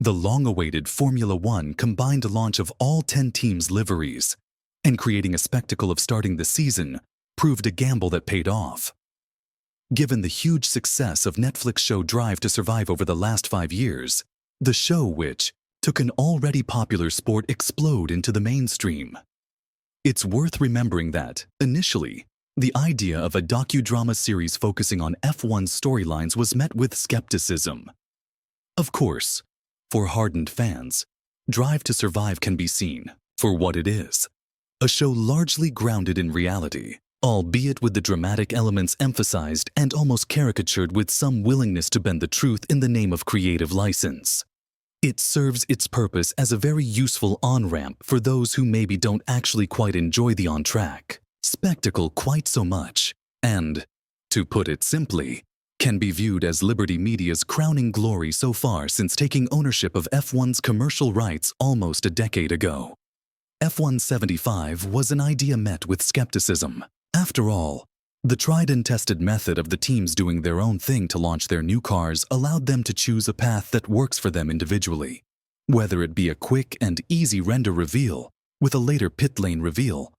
The long-awaited Formula One combined launch of all 10 teams' liveries and creating a spectacle of starting the season proved a gamble that paid off. Given the huge success of Netflix show Drive to Survive over the last 5 years, the show which took an already popular sport explode into the mainstream. It's worth remembering that, initially, the idea of a docudrama series focusing on F1 storylines was met with skepticism. Of course, for hardened fans, Drive to Survive can be seen for what it is, a show largely grounded in reality, albeit with the dramatic elements emphasized and almost caricatured with some willingness to bend the truth in the name of creative license. It serves its purpose as a very useful on-ramp for those who maybe don't actually quite enjoy the on-track spectacle quite so much, and, to put it simply, can be viewed as Liberty Media's crowning glory so far since taking ownership of F1's commercial rights almost a decade ago. F1 75 was an idea met with skepticism. After all, the tried and tested method of the teams doing their own thing to launch their new cars allowed them to choose a path that works for them individually. Whether it be a quick and easy render reveal with a later pit lane reveal,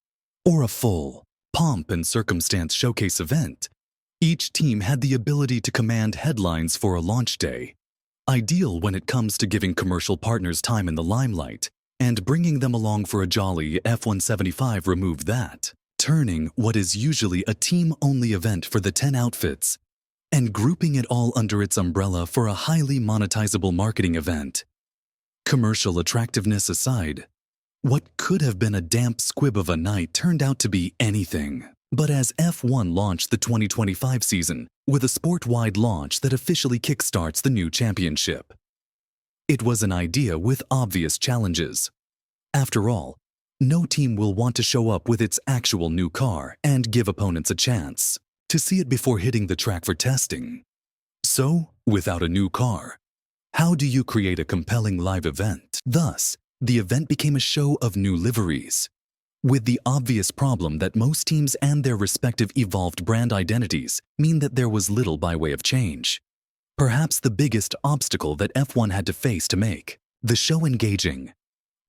or a full pomp and circumstance showcase event, each team had the ability to command headlines for a launch day, ideal when it comes to giving commercial partners time in the limelight and bringing them along for a jolly. F1 75 removed that, turning what is usually a team-only event for the 10 outfits and grouping it all under its umbrella for a highly monetizable marketing event. Commercial attractiveness aside, what could have been a damp squib of a night turned out to be anything. But as F1 launched the 2025 season with a sport-wide launch that officially kickstarts the new championship, it was an idea with obvious challenges. After all, no team will want to show up with its actual new car and give opponents a chance to see it before hitting the track for testing. So, without a new car, how do you create a compelling live event? Thus, the event became a show of new liveries, with the obvious problem that most teams and their respective evolved brand identities mean that there was little by way of change. Perhaps the biggest obstacle that F1 had to face to make the show engaging.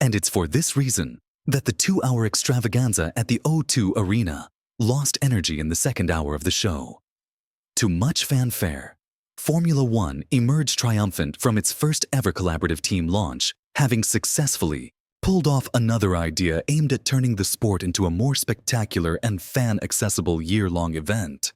And it's for this reason that the 2-hour extravaganza at the O2 Arena lost energy in the second hour of the show. To much fanfare, Formula One emerged triumphant from its first ever collaborative team launch, having successfully pulled off another idea aimed at turning the sport into a more spectacular and fan-accessible year-long event.